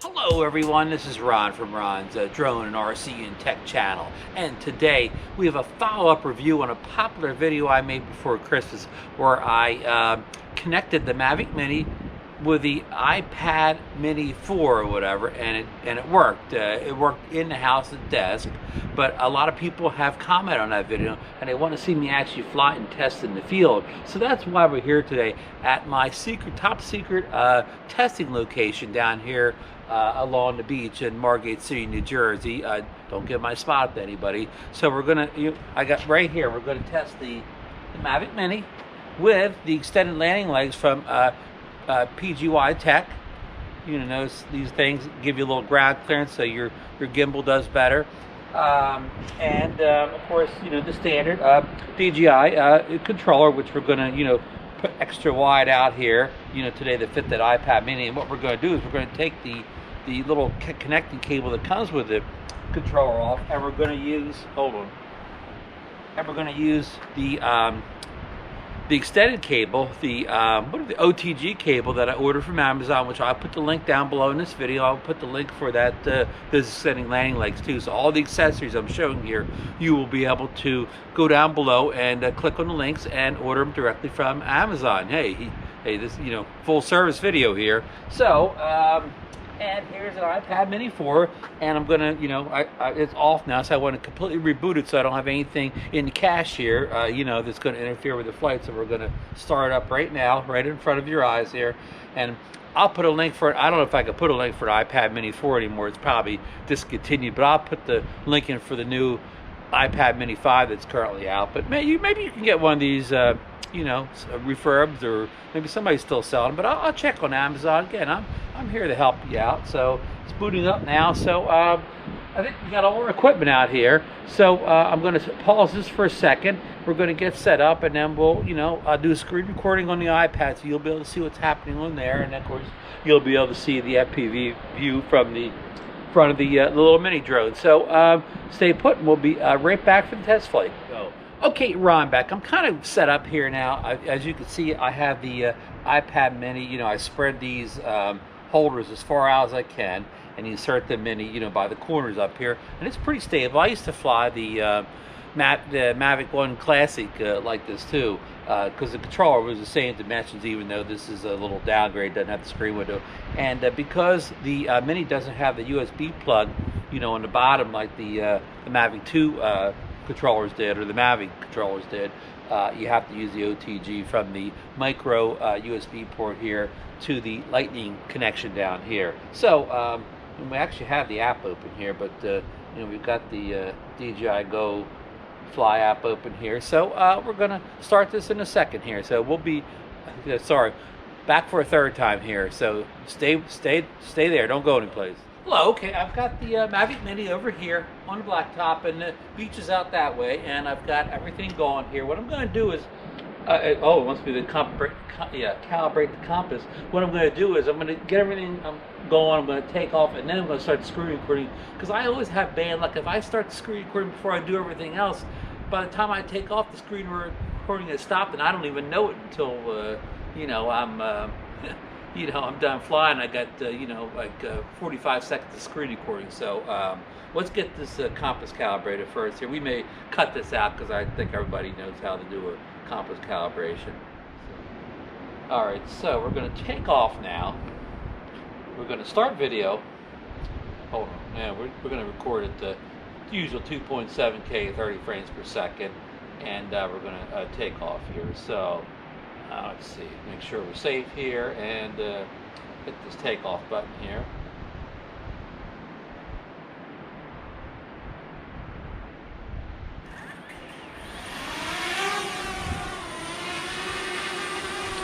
Hello everyone, this is Ron from Ron's Drone and RC and Tech channel, and today we have a follow-up review on a popular video I made before Christmas where I connected the Mavic Mini with the iPad Mini 4 or whatever, and it worked. It worked in the house at the desk, but a lot of people have commented on that video and they want to see me actually fly and test in the field. So that's why we're here today at my top secret testing location down here along the beach in Margate City, New Jersey. Don't give my spot to anybody. So we're gonna, I got right here, we're gonna test the Mavic Mini with the extended landing legs from PGY Tech. Notice these things give you a little ground clearance so your gimbal does better. Of course, the standard DJI controller, which we're gonna, put extra wide out here, today to fit that iPad Mini. And what we're gonna do is we're gonna take the little connecting cable that comes with the controller off, and we're gonna use, the extended cable, the OTG cable that I ordered from Amazon, which I'll put the link down below in this video. I'll put the link for that, those extending landing legs too. So all the accessories I'm showing here, you will be able to go down below and click on the links and order them directly from Amazon. Hey, this, full service video here. So, and here's an iPad Mini 4, and I'm gonna, it's off now, so I want to completely reboot it so I don't have anything in the cache here, that's going to interfere with the flight. So we're going to start up right now, right in front of your eyes here, and I'll put a link for it. I don't know if I could put a link for the iPad Mini 4 anymore. It's probably discontinued, but I'll put the link in for the new iPad Mini 5 that's currently out. But maybe you can get one of these, refurbs, or maybe somebody's still selling. But I'll check on Amazon again. I'm here to help you out. So it's booting up now. So I think we got all our equipment out here. So I'm going to pause this for a second. We're going to get set up, and then we'll, do a screen recording on the iPad, so you'll be able to see what's happening on there, and of course you'll be able to see the FPV view from the front of the little mini drone. So stay put, and we'll be right back for the test flight. Okay, Ron back. I'm kind of set up here now. As you can see, I have the iPad Mini. I spread these holders as far out as I can and insert them in, by the corners up here. And it's pretty stable. I used to fly the Mavic 1 Classic like this too, because the controller was the same dimensions, even though this is a little downgrade, doesn't have the screen window. And because the Mini doesn't have the USB plug, on the bottom like the Mavic 2 controllers did, or the Mavic controllers did, you have to use the OTG from the micro USB port here to the lightning connection down here. So we actually have the app open here, but we've got the DJI Go Fly app open here. So we're gonna start this in a second here. So we'll be back for a third time here. So stay there. Don't go anyplace. Hello, okay, I've got the Mavic Mini over here on the blacktop, and the beach is out that way, and I've got everything going here. What I'm going to do is, it wants me to calibrate the compass. What I'm going to do is I'm going to get everything going, I'm going to take off, and then I'm going to start the screen recording, because I always have bad luck. If I start the screen recording before I do everything else, by the time I take off, the screen recording has stopped, and I don't even know it until, I'm done flying. I got, 45 seconds of screen recording. So let's get this compass calibrated first here. We may cut this out because I think everybody knows how to do a compass calibration. All right, so we're going to take off now. We're going to start video. Hold on, man. We're going to record at the usual 2.7K, 30 frames per second, and we're going to take off here. So let's see, make sure we're safe here, and hit this takeoff button here.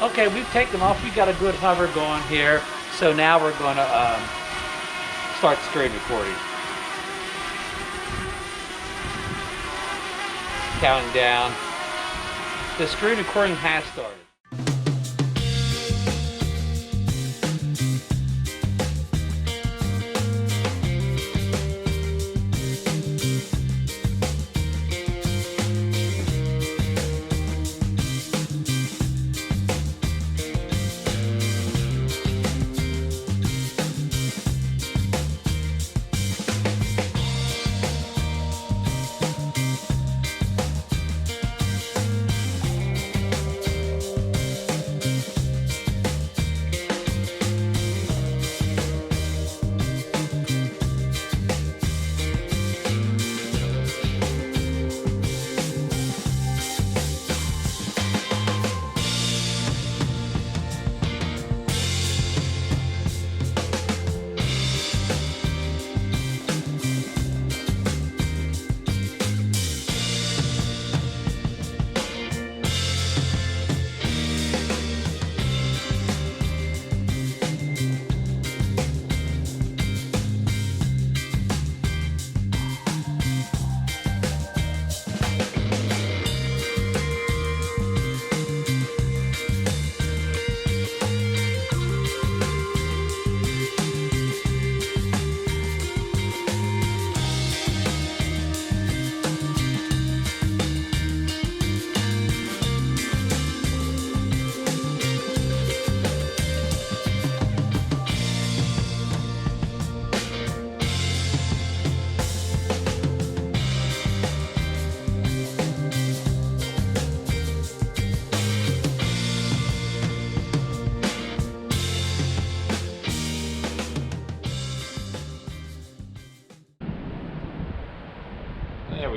Okay, we've taken off. We got a good hover going here. So now we're going to start the screen recording. Counting down. The screen recording has started.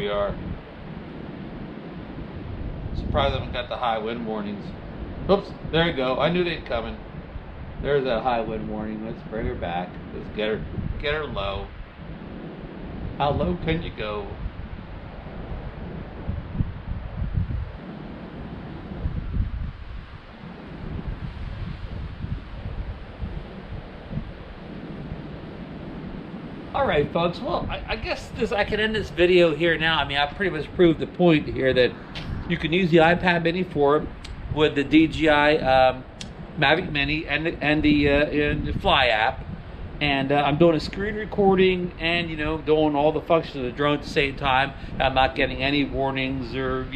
we are. Surprised I haven't got the high wind warnings. Oops, there you go. I knew they'd coming. There's that high wind warning. Let's bring her back. Let's get her low. How low can you go? All right, folks. Well, I guess I can end this video here now. I mean, I pretty much proved the point here that you can use the iPad Mini 4 with the DJI Mavic Mini and the Fly app, and I'm doing a screen recording and doing all the functions of the drone at the same time. I'm not getting any warnings or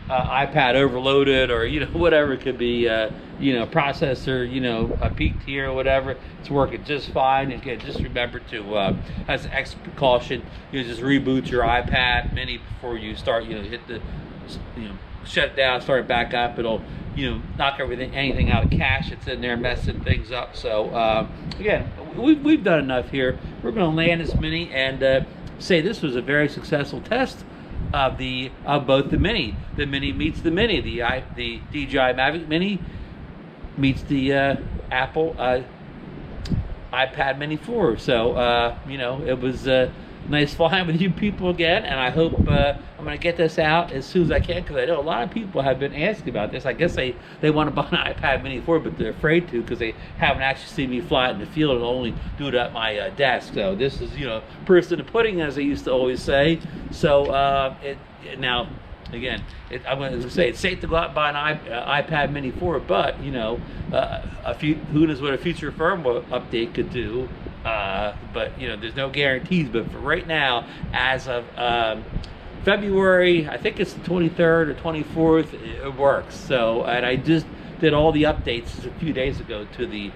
iPad overloaded or whatever it could be, processor peaked here or whatever. It's working just fine. And again, just remember to as an extra precaution, just reboot your iPad Mini before you start. Hit the shut it down, start it back up. It'll knock anything out of cache that's in there, messing things up. So again, we've done enough here. We're going to land this Mini and say this was a very successful test of both the Mini. The Mini meets the Mini. The DJI Mavic Mini meets the Apple iPad Mini 4. So it was nice flying with you people again, and I hope I'm going to get this out as soon as I can, because I know a lot of people have been asking about this. I guess they want to buy an iPad Mini 4, but they're afraid to because they haven't actually seen me fly it in the field and only do it at my desk. So this is proof in the pudding, as I used to always say. So now again, I'm going to say it's safe to go out and buy an iPad Mini 4, but who knows what a future firmware update could do. But there's no guarantees. But for right now, as of February, I think it's the 23rd or 24th, it works. So, and I just did all the updates a few days ago to the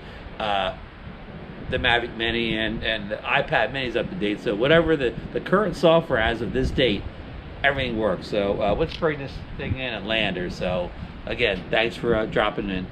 Mavic Mini, and the iPad Mini's up to date. So whatever the current software as of this date, everything works. So let's bring this thing in and land her. So again, thanks for dropping in.